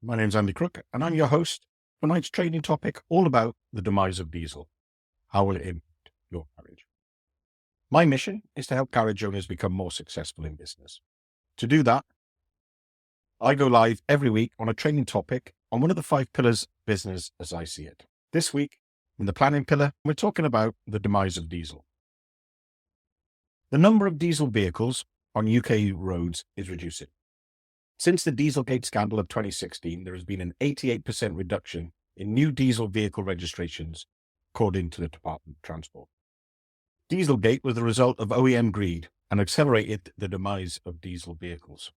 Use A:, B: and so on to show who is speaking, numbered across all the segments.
A: My name's Andy Crook, and I'm your host for tonight's training topic all about the demise of diesel. How will it impact your garage? My mission is to help garage owners become more successful in business. To do that, I go live every week on a training topic on one of the 5 pillars of business as I see it. This week, in the planning pillar, we're talking about the demise of diesel. The number of diesel vehicles on UK roads is reducing. Since the Dieselgate scandal of 2016, there has been an 88% reduction in new diesel vehicle registrations, according to the Department of Transport. Dieselgate was the result of OEM greed and accelerated the demise of diesel vehicles.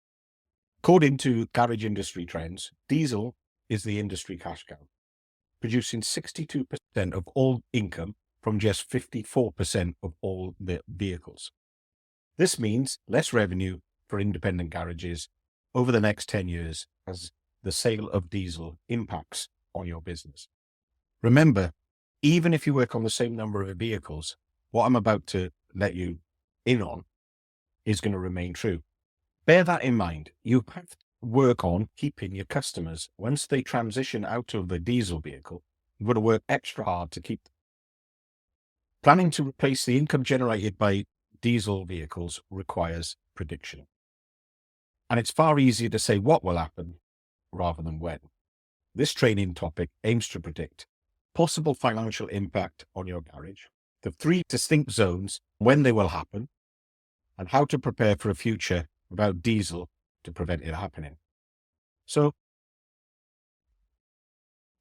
A: According to garage industry trends, diesel is the industry cash cow, producing 62% of all income from just 54% of all the vehicles. This means less revenue for independent garages over the next 10 years as the sale of diesel impacts on your business. Remember, even if you work on the same number of vehicles, what I'm about to let you in on is going to remain true. Bear that in mind. You have to work on keeping your customers. Once they transition out of the diesel vehicle, you've got to work extra hard to keep them. Planning to replace the income generated by diesel vehicles requires prediction. And it's far easier to say what will happen rather than when. This training topic aims to predict possible financial impact on your garage, the 3 distinct zones, when they will happen, and how to prepare for a future without diesel to prevent it happening. So,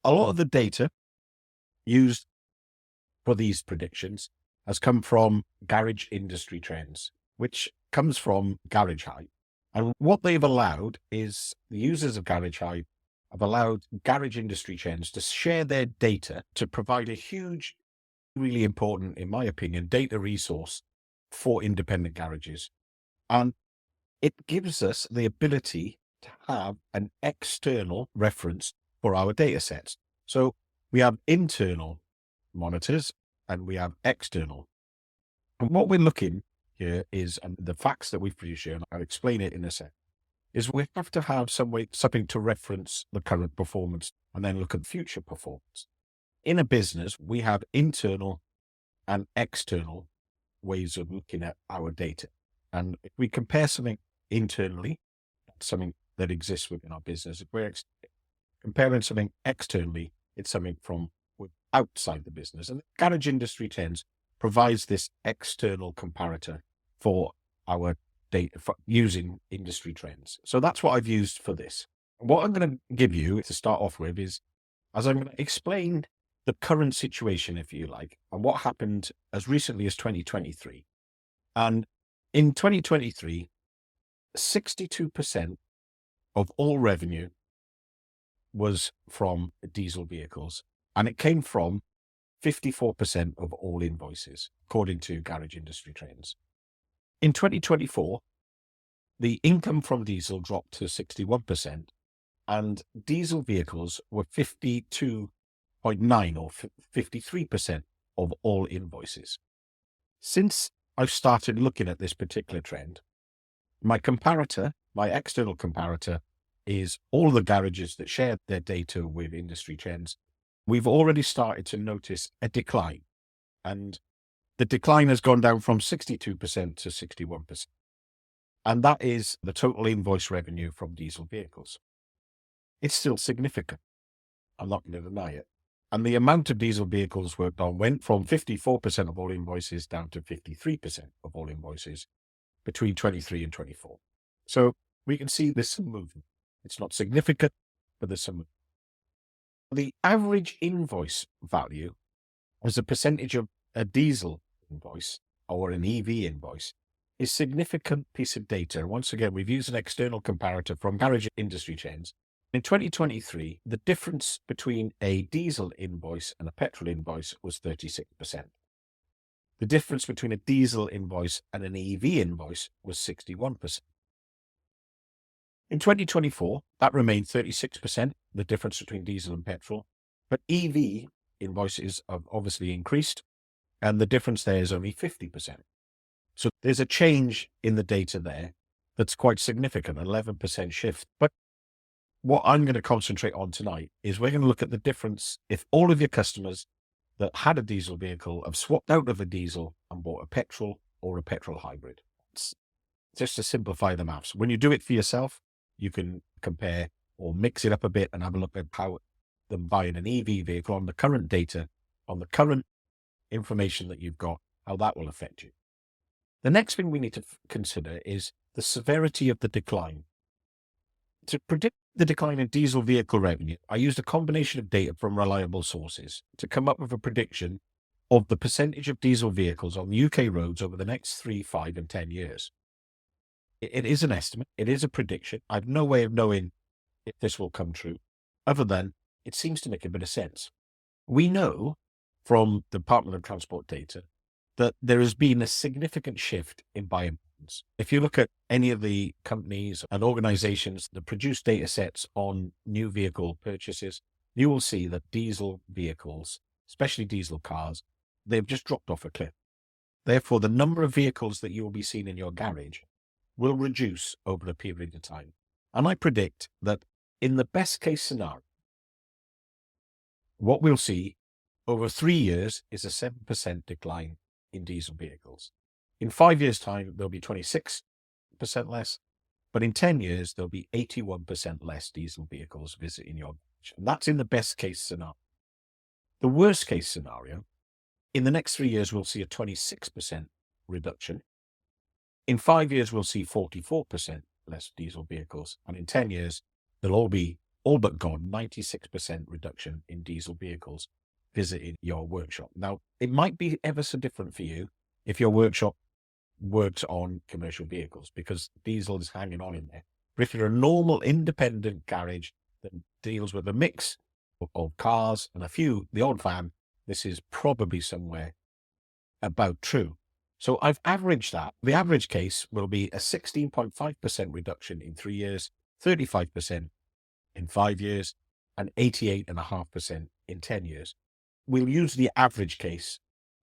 A: a lot of the data used for these predictions has come from garage industry trends, which comes from Garage Hype. And what they've allowed is the users of Garage Hype have allowed garage industry trends to share their data to provide a huge, really important, in my opinion, data resource for independent garages. And it gives us the ability to have an external reference for our data sets. So we have internal monitors and we have external. And what we're looking here is, and the facts that we've produced here, and I'll explain it in a sec, is we have to have something to reference the current performance and then look at future performance. In a business, we have internal and external ways of looking at our data. And if we compare something internally, something that exists within our business, if we're comparing something externally, it's something from outside the business. And the garage industry trends provides this external comparator for our data for using industry trends. So that's what I've used for this. What I'm going to give you to start off with is, as I'm going to explain the current situation, if you like, and what happened as recently as 2023. And in 2023, 62% of all revenue was from diesel vehicles, and it came from 54% of all invoices, according to garage industry trends. In 2024, the income from diesel dropped to 61%, and diesel vehicles were 52.9 or 53% of all invoices. Since I've started looking at this particular trend, my external comparator, is all the garages that share their data with industry trends. We've already started to notice a decline, and the decline has gone down from 62% to 61%. And that is the total invoice revenue from diesel vehicles. It's still significant. I'm not going to deny it. And the amount of diesel vehicles worked on went from 54% of all invoices down to 53% of all invoices between 23 and 24. So we can see there's some movement. It's not significant, but there's some movement. The average invoice value as a percentage of a diesel invoice or an EV invoice is a significant piece of data. Once again, we've used an external comparator from garage industry trends. In 2023, the difference between a diesel invoice and a petrol invoice was 36%. The difference between a diesel invoice and an EV invoice was 61%. In 2024, that remained 36%, the difference between diesel and petrol. But EV invoices have obviously increased, and the difference there is only 50%. So there's a change in the data there that's quite significant, 11% shift. But what I'm going to concentrate on tonight is we're going to look at the difference if all of your customers that had a diesel vehicle have swapped out of a diesel and bought a petrol or a petrol hybrid. It's just to simplify the maths. When you do it for yourself, you can compare or mix it up a bit and have a look at how them buying an EV vehicle on the current data, on the current information that you've got, how that will affect you. The next thing we need to consider is the severity of the decline. To predict the decline in diesel vehicle revenue, I used a combination of data from reliable sources to come up with a prediction of the percentage of diesel vehicles on UK roads over the next 3, 5, and 10 years. It is an estimate. It is a prediction. I have no way of knowing if this will come true, other than it seems to make a bit of sense. We know from the Department of Transport data that there has been a significant shift in buying patterns. If you look at any of the companies and organizations that produce data sets on new vehicle purchases, you will see that diesel vehicles, especially diesel cars, they've just dropped off a cliff. Therefore, the number of vehicles that you will be seeing in your garage will reduce over a period of time. And I predict that in the best case scenario, what we'll see over 3 years is a 7% decline in diesel vehicles. In 5 years' time, there'll be 26% less, but in 10 years, there'll be 81% less diesel vehicles visiting your garage. And that's in the best case scenario. The worst case scenario, in the next 3 years, we'll see a 26% reduction. In 5 years, we'll see 44% less diesel vehicles. And in 10 years, they'll all be all but gone, 96% reduction in diesel vehicles visiting your workshop. Now, it might be ever so different for you if your workshop works on commercial vehicles, because diesel is hanging on in there. But if you're a normal independent garage that deals with a mix of cars and the odd van, this is probably somewhere about true. So I've averaged that. The average case will be a 16.5% reduction in 3 years, 35% in 5 years, and 88.5% in 10 years. We'll use the average case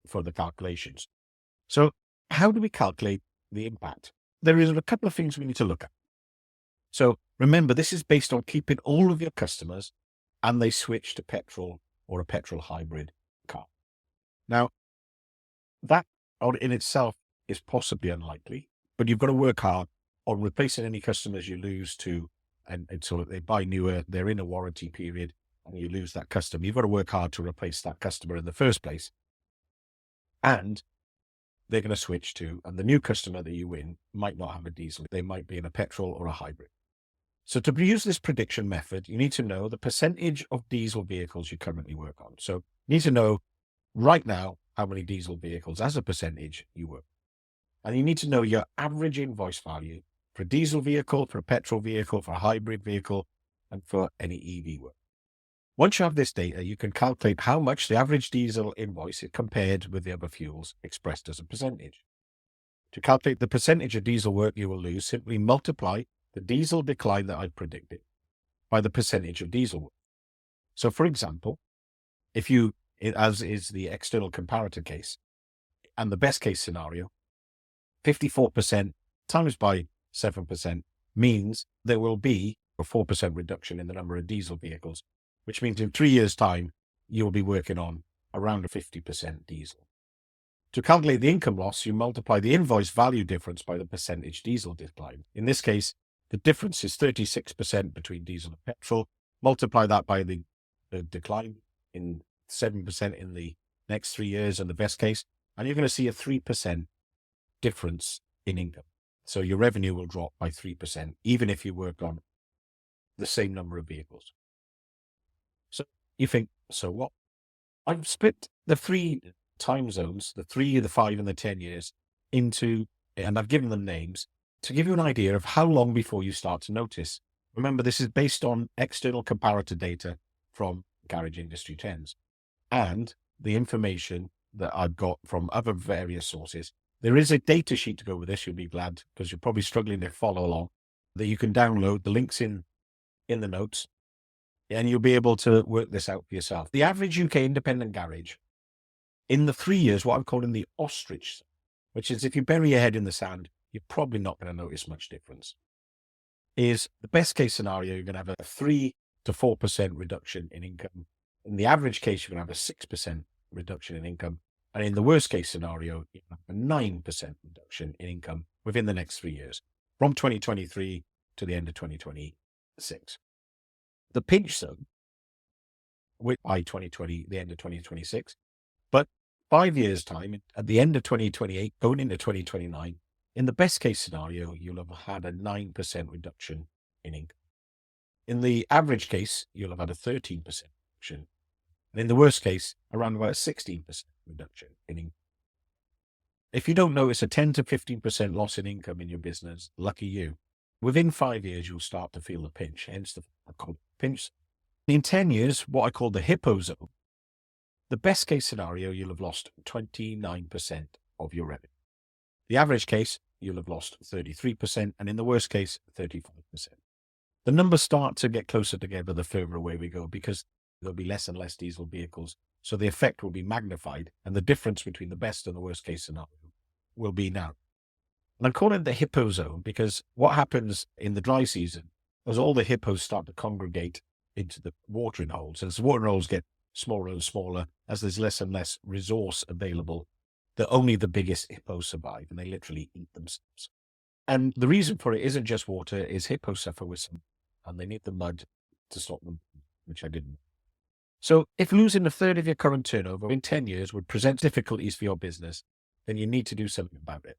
A: for the calculations. So how do we calculate the impact? There is a couple of things we need to look at. So remember, this is based on keeping all of your customers and they switch to petrol or a petrol hybrid car. Now, that in itself is possibly unlikely, but you've got to work hard on replacing any customers you lose to, and so that they buy newer, they're in a warranty period, and you lose that customer. You've got to work hard to replace that customer in the first place. And they're going to switch to, and the new customer that you win might not have a diesel. They might be in a petrol or a hybrid. So to use this prediction method, you need to know the percentage of diesel vehicles you currently work on. So you need to know right now how many diesel vehicles as a percentage you work. And you need to know your average invoice value for a diesel vehicle, for a petrol vehicle, for a hybrid vehicle, and for any EV work. Once you have this data, you can calculate how much the average diesel invoice is compared with the other fuels expressed as a percentage. To calculate the percentage of diesel work you will lose, simply multiply the diesel decline that I've predicted by the percentage of diesel work. So for example, if you, as is the external comparator case, and the best case scenario, 54% times by 7% means there will be a 4% reduction in the number of diesel vehicles, which means in 3 years' time, you'll be working on around a 50% diesel. To calculate the income loss, you multiply the invoice value difference by the percentage diesel decline. In this case, the difference is 36% between diesel and petrol. Multiply that by the decline in 7% in the next 3 years in the best case, and you're going to see a 3% difference in income. So your revenue will drop by 3%, even if you work on the same number of vehicles. So you think, so what? I've split the 3 time zones, the 3, the 5, and the 10 years into, and I've given them names to give you an idea of how long before you start to notice. Remember, this is based on external comparator data from Garage Industry Trends and the information that I've got from other various sources. There is a data sheet to go with this. You'll be glad, because you're probably struggling to follow along, that you can download. The link's in the notes, and you'll be able to work this out for yourself. The average UK independent garage in the 3 years, what I'm calling the ostrich, which is if you bury your head in the sand, you're probably not going to notice much difference. is the best case scenario, you're going to have a 3 to 4% reduction in income. In the average case, you're going to have a 6% reduction in income. And in the worst case scenario, you have a 9% reduction in income within the next 3 years, from 2023 to the end of 2026. The pinch zone, by 2020, the end of 2026, but 5 years' time, at the end of 2028, going into 2029, in the best case scenario, you'll have had a 9% reduction in income. In the average case, you'll have had a 13% reduction. And in the worst case, around about a 16% reduction in income. If you don't notice a 10 to 15% loss in income in your business, lucky you. Within 5 years, you'll start to feel the pinch, hence the pinch. In 10 years, what I call the hippo zone, the best case scenario, you'll have lost 29% of your revenue. The average case, you'll have lost 33%, and in the worst case, 35%. The numbers start to get closer together the further away we go, because there'll be less and less diesel vehicles. So the effect will be magnified, and the difference between the best and the worst case scenario will be now. And I'm calling it the hippo zone because what happens in the dry season is all the hippos start to congregate into the watering holes. As the watering holes get smaller and smaller, as there's less and less resource available, that only the biggest hippos survive, and they literally eat themselves. And the reason for it isn't just water, is hippos suffer with some, and they need the mud to stop them, which I didn't. So if losing a third of your current turnover in 10 years would present difficulties for your business, then you need to do something about it.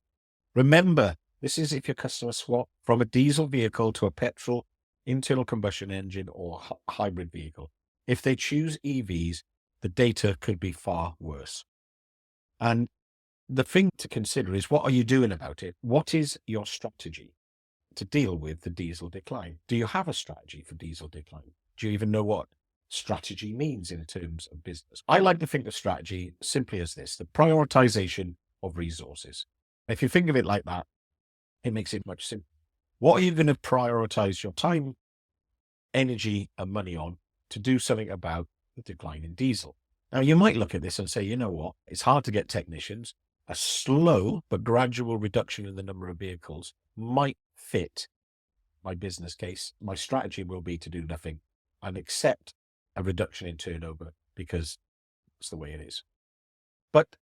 A: Remember, this is if your customers swap from a diesel vehicle to a petrol, internal combustion engine, or hybrid vehicle. If they choose EVs, the data could be far worse. And the thing to consider is, what are you doing about it? What is your strategy to deal with the diesel decline? Do you have a strategy for diesel decline? Do you even know what strategy means in terms of business? I like to think of strategy simply as this: the prioritization of resources. If you think of it like that, it makes it much simpler. What are you going to prioritize your time, energy, and money on to do something about the decline in diesel? Now, you might look at this and say, you know what, it's hard to get technicians. A slow but gradual reduction in the number of vehicles might fit my business case. My strategy will be to do nothing and accept a reduction in turnover because it's the way it is. But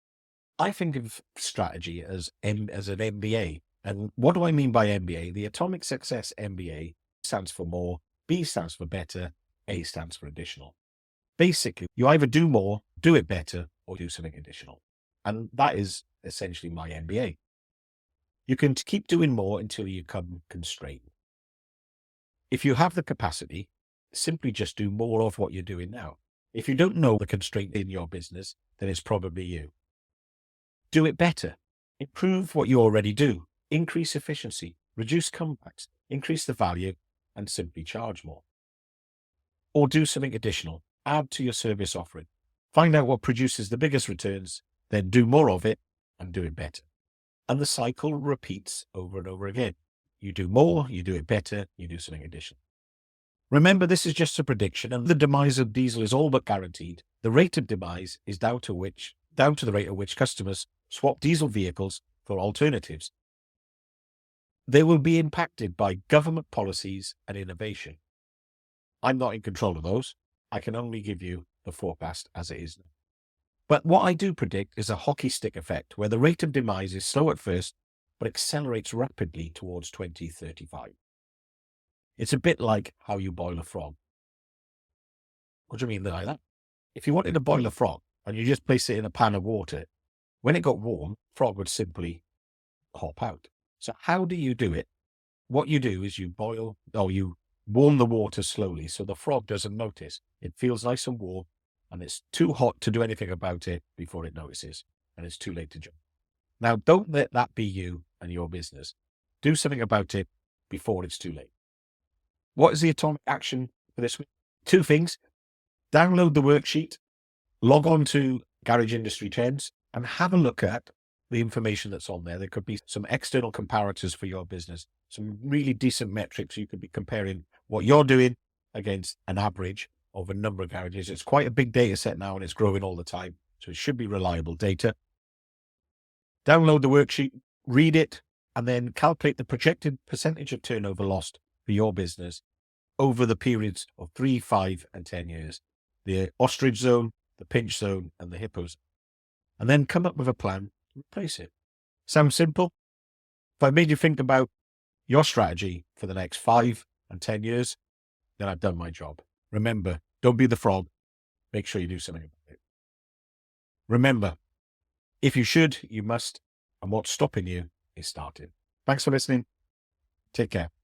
A: I think of strategy as an MBA. And what do I mean by MBA? The Atomic Success MBA stands for more, B stands for better, A stands for additional. Basically, you either do more, do it better, or do something additional. And that is essentially my MBA. You can keep doing more until you become constrained. If you have the capacity, simply just do more of what you're doing now. If you don't know the constraint in your business, then it's probably you. Do it better. Improve what you already do. Increase efficiency, reduce comebacks, increase the value, and simply charge more. Or do something additional. Add to your service offering. Find out what produces the biggest returns, then do more of it and do it better. And the cycle repeats over and over again. You do more, you do it better, you do something additional. Remember, this is just a prediction, and the demise of diesel is all but guaranteed. The rate of demise is down to the rate at which customers swap diesel vehicles for alternatives. They will be impacted by government policies and innovation. I'm not in control of those. I can only give you the forecast as it is now. But what I do predict is a hockey stick effect, where the rate of demise is slow at first, but accelerates rapidly towards 2035. It's a bit like how you boil a frog. What do you mean by that? If you wanted to boil a frog and you just place it in a pan of water, when it got warm, frog would simply hop out. So how do you do it? What you do is you warm the water slowly so the frog doesn't notice. It feels nice and warm, and it's too hot to do anything about it before it notices, and it's too late to jump. Now, don't let that be you and your business. Do something about it before it's too late. What is the atomic action for this week? 2 things. Download the worksheet, log on to Garage Industry Trends, and have a look at the information that's on there. There could be some external comparators for your business, some really decent metrics. You could be comparing what you're doing against an average of a number of garages. It's quite a big data set now, and it's growing all the time. So it should be reliable data. Download the worksheet, read it, and then calculate the projected percentage of turnover lost for your business over the periods of 3, 5, and 10 years. The ostrich zone, the pinch zone, and the hippo zone. And then come up with a plan to replace it. Sounds simple? If I've made you think about your strategy for the next 5 and 10 years, then I've done my job. Remember, don't be the frog. Make sure you do something about it. Remember, if you should, you must. And what's stopping you is starting. Thanks for listening. Take care.